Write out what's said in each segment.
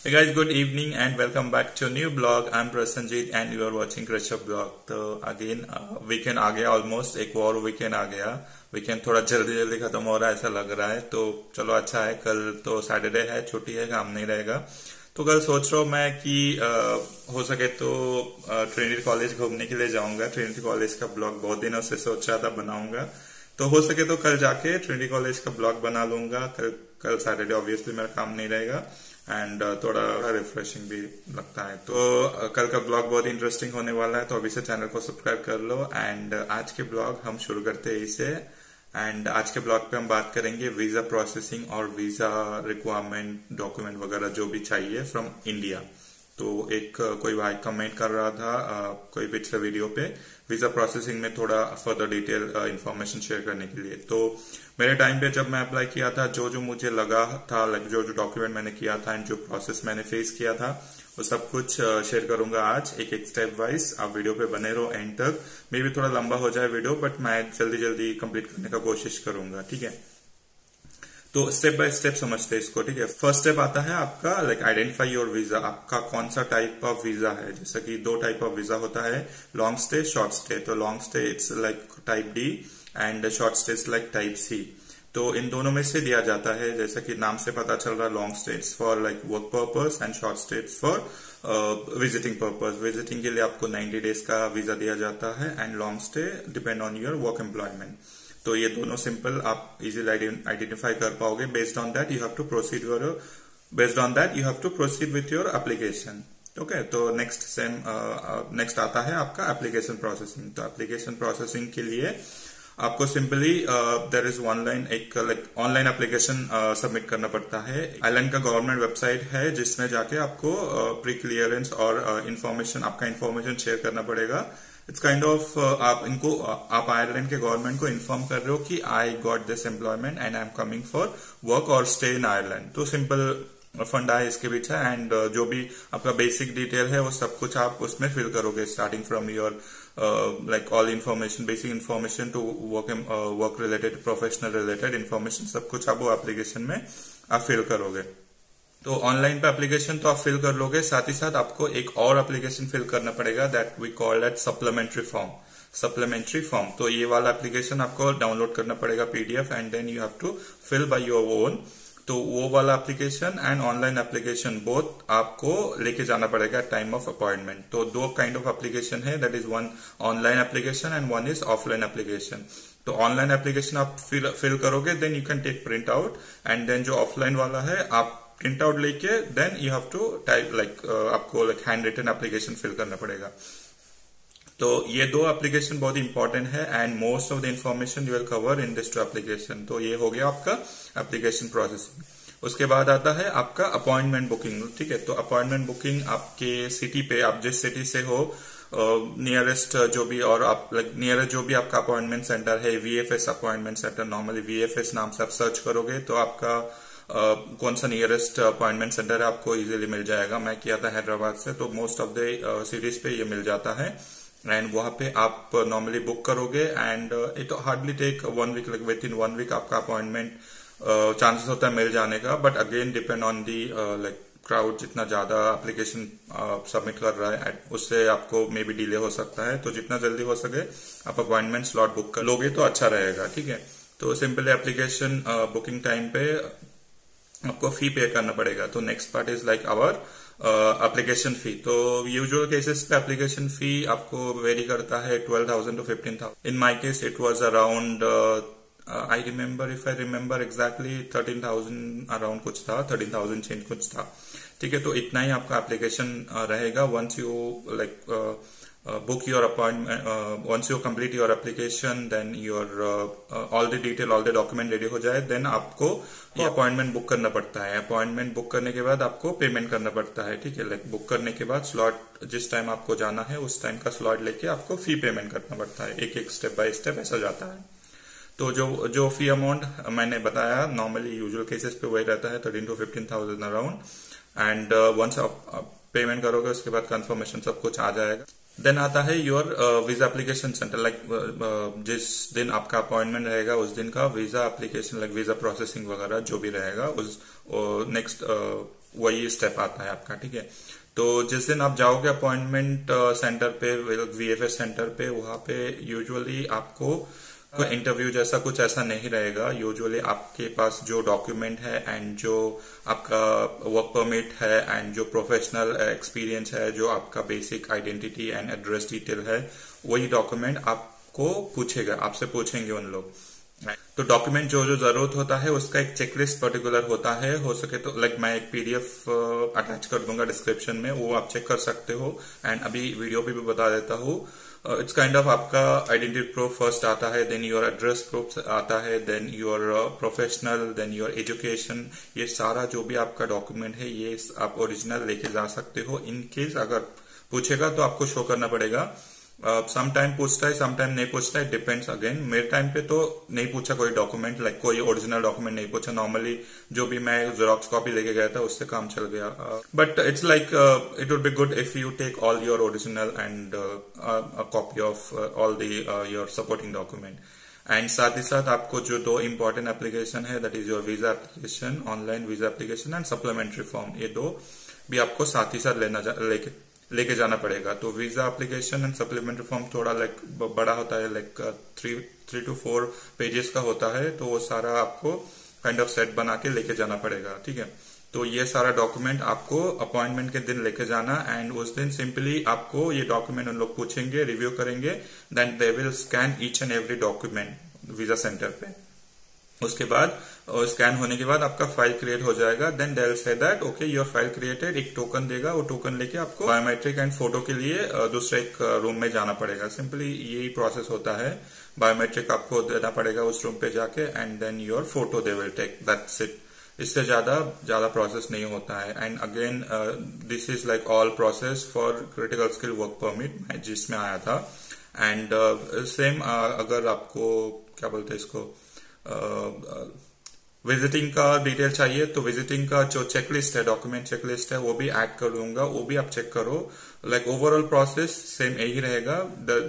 Hey guys, good evening and welcome back to a new blog. I'm Prasanjit and you are watching Krishup blog. तो again weekend आ गया, almost एक और weekend आ गया. Weekend थोड़ा जल्दी जल्दी खत्म हो रहा है ऐसा लग रहा है, तो चलो अच्छा है. कल तो सैटरडे है, छुट्टी है, काम नहीं रहेगा. तो कल सोच रहा हूँ मैं कि हो सके तो ट्रिनिटी कॉलेज घूमने के लिए जाऊंगा. ट्रिनिटी कॉलेज का ब्लॉग बहुत दिनों से सोच रहा था बनाऊंगा, तो हो सके तो कल जाके ट्रिनिटी कॉलेज का ब्लॉग बना लूंगा. कल सैटरडे ऑब्वियसली मेरा काम नहीं रहेगा एंड थोड़ा रिफ्रेशिंग भी लगता है. तो कल का ब्लॉग बहुत इंटरेस्टिंग होने वाला है, तो अभी से चैनल को सब्सक्राइब कर लो. एंड आज के ब्लॉग हम शुरू करते हैं इसे. एंड आज के ब्लॉग पे हम बात करेंगे वीजा प्रोसेसिंग और वीजा रिक्वायरमेंट डॉक्यूमेंट वगैरह जो भी चाहिए फ्रॉम इंडिया. तो एक कोई भाई कमेंट कर रहा था कोई पिछले वीडियो पे वीजा प्रोसेसिंग में थोड़ा फर्दर डिटेल इंफॉर्मेशन शेयर करने के लिए. तो मेरे टाइम पे जब मैं अप्लाई किया था, जो मुझे लगा था, लाइक जो डॉक्यूमेंट मैंने किया था एंड जो प्रोसेस मैंने फेस किया था, वो सब कुछ शेयर करूंगा आज एक एक स्टेप वाइज. आप वीडियो पे बने रहो एंड तक. मे भी थोड़ा लंबा हो जाए वीडियो, बट मैं जल्दी जल्दी कंप्लीट करने का कोशिश करूंगा. ठीक है, तो स्टेप बाय स्टेप समझते हैं इसको. ठीक है, फर्स्ट स्टेप आता है आपका लाइक आइडेंटिफाई योर वीजा. आपका कौन सा टाइप ऑफ वीजा है. जैसा कि दो टाइप ऑफ वीजा होता है, लॉन्ग स्टे, शॉर्ट स्टे. तो long stay it's like type D and short stay it's like type C. तो इन दोनों में से दिया जाता है, जैसा कि नाम से पता चल रहा है, long stay it's for like work purpose and short stay it's for visiting purpose. Visiting के लिए आपको 90 डेज का वीजा दिया जाता है and long stay depend on your work employment. तो ये दोनों सिंपल आप इजीली आइडेंटिफाई कर पाओगे. Based on that you have to proceed with your application. Okay, तो नेक्स्ट आता है आपका एप्लीकेशन प्रोसेसिंग. तो एप्लीकेशन प्रोसेसिंग के लिए आपको सिंपली देयर इज एक ऑनलाइन एप्लीकेशन सबमिट करना पड़ता है. आइलैंड का गवर्नमेंट वेबसाइट है जिसमें जाके आपको प्री क्लियरेंस और आपका इन्फॉर्मेशन शेयर करना पड़ेगा. इट्स काइंड ऑफ आप आयरलैंड के गवर्नमेंट को इन्फॉर्म कर रहे हो कि I got this employment and I am coming for work और स्टे इन आयरलैंड. तो सिंपल फंडा है इसके पीछे. एंड जो भी आपका बेसिक डिटेल है वो सब कुछ आप उसमें फिल करोगे, starting from your like all information, basic information to work related, professional related information, सब कुछ आप वो एप्लीकेशन में आप फिल करोगे. तो ऑनलाइन पे एप्लीकेशन तो आप फिल कर लोगे, साथ ही साथ आपको एक और एप्लीकेशन फिल करना पड़ेगा, that we call that supplementary form. तो ये वाला एप्लीकेशन आपको डाउनलोड करना पड़ेगा PDF and then you have to fill by your own. तो वो वाला application and online application both आपको लेके जाना पड़ेगा टाइम ऑफ अपॉइंटमेंट. तो दो काइंड ऑफ एप्लीकेशन है, that is one online application and one is offline application. तो ऑनलाइन एप्लीकेशन आप फिल करोगे, then you can take print out. And then जो ऑफलाइन वाला है, आप प्रिंट आउट लेके then you have to type आपको हैंड रिटन एप्लीकेशन फिल करना पड़ेगा. तो ये दो एप्लीकेशन बहुत इंपॉर्टेंट है and most of the information you will cover in this two application. तो ये हो गया आपका एप्लीकेशन प्रोसेसिंग. उसके बाद आता है आपका अपॉइंटमेंट बुकिंग. ठीक है, तो अपॉइंटमेंट बुकिंग आपके सिटी पे, आप जिस सिटी से हो, नियरेस्ट जो भी, और आप नियरेस्ट जो भी आपका अपॉइंटमेंट सेंटर है, VFS appointment centre, normally VFS नाम से आप सर्च करोगे तो आपका कौन सा नियरेस्ट अपॉइंटमेंट सेंटर है आपको इजीली मिल जाएगा. मैं किया था हैदराबाद से, तो मोस्ट ऑफ द सिटीज पे ये मिल जाता है एंड वहां पे आप नॉर्मली बुक करोगे and it hardly take 1 week. Within 1 week आपका अपॉइंटमेंट चांसेस होता है मिल जाने का, but again depend on the crowd. जितना ज्यादा एप्लीकेशन सबमिट कर रहा है उससे आपको मे बी डिले हो सकता है. तो जितना जल्दी हो सके आप अपॉइंटमेंट स्लॉट बुक कर लोगे तो अच्छा रहेगा. ठीक है, तो सिंपली एप्लीकेशन बुकिंग टाइम पे आपको फी पे करना पड़ेगा. तो next part is like our application fee. तो यूजुअल केसेस पे एप्लीकेशन फी आपको वेरी करता है 12,000 to 15,000. In my case it was around I remember exactly 13,000 around कुछ था, 13,000 चेंज कुछ था. ठीक है, तो इतना ही आपका एप्लीकेशन रहेगा. Once you book your appointment, once you complete your application, then your all the detail, all the document ready हो जाए, then आपको अपॉइंटमेंट बुक करना पड़ता है. अपॉइंटमेंट बुक करने के बाद आपको पेमेंट करना पड़ता है. ठीक है, बुक करने के बाद स्लॉट जिस टाइम आपको जाना है उस टाइम का स्लॉट लेके आपको फी पेमेंट करना पड़ता है. एक एक स्टेप बाय स्टेप ऐसा जाता है. तो जो फी अमाउंट मैंने बताया, नॉर्मली यूजुअल केसेस पे वही रहता है 13,000 to 15,000 अराउंड. एंड वंस आप पेमेंट करोगे उसके बाद कंफर्मेशन सब कुछ आ जाएगा. देन आता है योर वीजा एप्लीकेशन सेंटर. जिस दिन आपका अपॉइंटमेंट रहेगा उस दिन का वीजा एप्लीकेशन वीजा प्रोसेसिंग वगैरह जो भी रहेगा उस नेक्स्ट वही स्टेप आता है आपका, ठीक है। तो जिस दिन आप जाओगे अपॉइंटमेंट सेंटर पे, वीएफएस सेंटर पे, वहां पे यूजुअली आपको इंटरव्यू जैसा कुछ ऐसा नहीं रहेगा। यूजुअली आपके पास जो डॉक्यूमेंट है एंड जो आपका वर्क परमिट है एंड जो प्रोफेशनल एक्सपीरियंस है, जो आपका basic identity and address detail है, वही डॉक्यूमेंट आपको पूछेगा, आपसे पूछेंगे उन लोग। तो डॉक्यूमेंट जो जो जरूरत होता है उसका एक चेकलिस्ट पर्टिकुलर होता है। हो सके तो लाइक मैं एक पीडीएफ अटैच कर दूंगा डिस्क्रिप्शन में, वो आप चेक कर सकते हो। एंड अभी वीडियो पे भी बता देता हूँ। इट्स काइंड ऑफ आपका आइडेंटिटी प्रूफ फर्स्ट आता है, देन योर एड्रेस प्रूफ आता है, then your professional, then your education. ये सारा जो भी आपका डॉक्यूमेंट है ये आप ओरिजिनल लेके जा सकते हो। इन केस अगर पूछेगा तो आपको शो करना पड़ेगा। सम टाइम पूछता है, सम टाइम नहीं पूछता है, डिपेंड्स। अगेन मेरे टाइम पे तो नहीं पूछा कोई डॉक्यूमेंट, लाइक कोई ओरिजिनल डॉक्यूमेंट नहीं पूछा। नॉर्मली जो भी मैं जेरॉक्स कॉपी लेके गया था उससे काम चल गया। But it's like it would be good if you take all your original and a copy of all the your supporting document. And साथ ही साथ आपको जो दो इंपॉर्टेंट एप्लीकेशन है, that is your visa application, online visa application and supplementary form, ये दो भी आपको साथ ही साथ लेके जाना पड़ेगा। तो visa application and supplementary form थोड़ा लाइक बड़ा होता है, लाइक 3 to 4 पेजेस का होता है। तो वो सारा आपको काइंड ऑफ सेट बना के लेके जाना पड़ेगा, ठीक है। तो ये सारा डॉक्यूमेंट आपको अपॉइंटमेंट के दिन लेके जाना। एंड उस दिन सिंपली आपको ये डॉक्यूमेंट उन लोग पूछेंगे, रिव्यू करेंगे, then they will scan each and every document visa center पे। उसके बाद स्कैन होने के बाद आपका फाइल क्रिएट हो जाएगा। Then they will say that okay your file created, एक टोकन देगा। वो टोकन लेके आपको बायोमेट्रिक एंड फोटो के लिए दूसरे एक रूम में जाना पड़ेगा। सिंपली यही प्रोसेस होता है। बायोमेट्रिक आपको देना पड़ेगा उस रूम पे जाके, and then your photo they will take, that's it. इससे ज्यादा प्रोसेस नहीं होता है। And again this is like all process for critical skill work permit जिसमें आया था। एंड सेम अगर आपको क्या बोलते हैं इसको, विजिटिंग का डिटेल चाहिए तो विजिटिंग का जो चेकलिस्ट है, डॉक्यूमेंट चेकलिस्ट है, वो भी ऐड कर लूंगा, वो भी आप चेक करो। लाइक ओवरऑल प्रोसेस सेम यही रहेगा,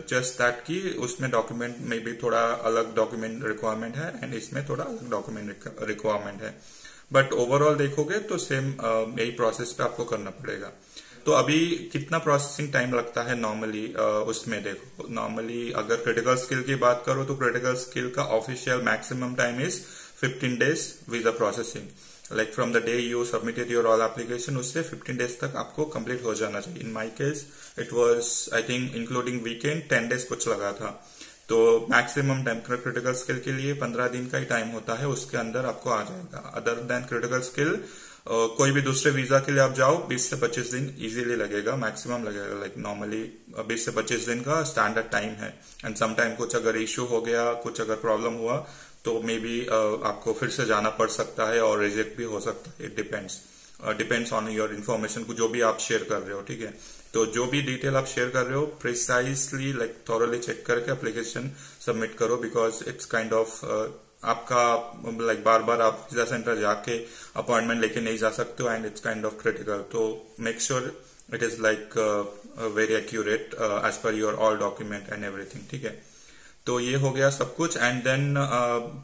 जस्ट दैट कि उसमें डॉक्यूमेंट में भी थोड़ा अलग डॉक्यूमेंट रिक्वायरमेंट है एंड इसमें थोड़ा अलग डॉक्यूमेंट रिक्वायरमेंट है। बट ओवरऑल देखोगे तो सेम यही प्रोसेस पे आपको करना पड़ेगा। तो अभी कितना प्रोसेसिंग टाइम लगता है नॉर्मली, उसमें देखो। नॉर्मली अगर क्रिटिकल स्किल की बात करो तो क्रिटिकल स्किल का official maximum time is 15 days visa processing. Like from the day you submitted your all application, उससे 15 days तक आपको कंप्लीट हो जाना चाहिए। In my case it was I think including weekend 10 days कुछ लगा था। तो मैक्सिमम टाइम क्रिटिकल स्किल के लिए 15 दिन का ही टाइम होता है, उसके अंदर आपको आ जाएगा। अदर देन क्रिटिकल स्किल कोई भी दूसरे वीजा के लिए आप जाओ 20 से 25 दिन इजीली लगेगा, मैक्सिमम लगेगा। लाइक नॉर्मली 20 से 25 दिन का स्टैंडर्ड टाइम है। एंड समटाइम कुछ अगर इश्यू हो गया, कुछ अगर प्रॉब्लम हुआ तो मे बी आपको फिर से जाना पड़ सकता है और रिजेक्ट भी हो सकता है। It depends on your information को जो भी आप शेयर कर रहे हो, ठीक है। तो जो भी डिटेल आप शेयर कर रहे हो प्रिसाइसली लाइक थॉरली चेक करके एप्लीकेशन सबमिट करो, बिकॉज इट्स काइंड ऑफ आपका लाइक बार बार आप वीजा सेंटर जाके अपॉइंटमेंट लेके नहीं जा सकते हो and it's kind of critical. तो make sure it is like very accurate as per your all document and everything, ठीक है। तो ये हो गया सब कुछ। एंड देन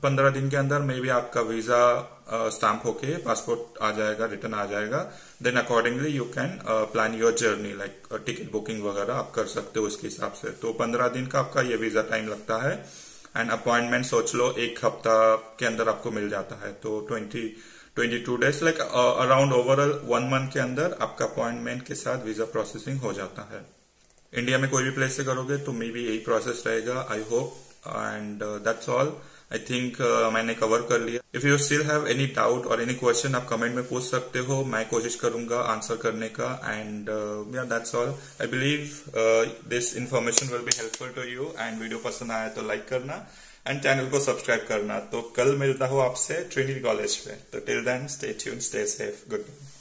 15 दिन के अंदर मे बी आपका वीजा स्टैंप होके पासपोर्ट आ जाएगा, रिटर्न आ जाएगा। Then accordingly you can plan your journey, like ticket booking वगैरह आप कर सकते हो उसके हिसाब से। तो 15 दिन का आपका ये वीजा टाइम लगता है। एंड अपॉइंटमेंट सोच लो 1 हफ्ता के अंदर आपको मिल जाता है। तो 22 days like around overall 1 month के अंदर आपका अपॉइंटमेंट के साथ वीजा प्रोसेसिंग हो जाता है। इंडिया में कोई भी प्लेस से करोगे तो मे बी यही प्रोसेस रहेगा, I hope. And that's all, I think मैंने कवर कर लिया। If you still have any doubt और एनी क्वेश्चन आप कमेंट में पूछ सकते हो, मैं कोशिश करूंगा आंसर करने का। And yeah that's all. I believe this information will be helpful to you. And video पसंद आया तो लाइक करना एंड चैनल को सब्सक्राइब करना। तो कल मिलता हूँ आपसे ट्रिनिटी कॉलेज पे। तो till then stay tuned, stay safe, good bye.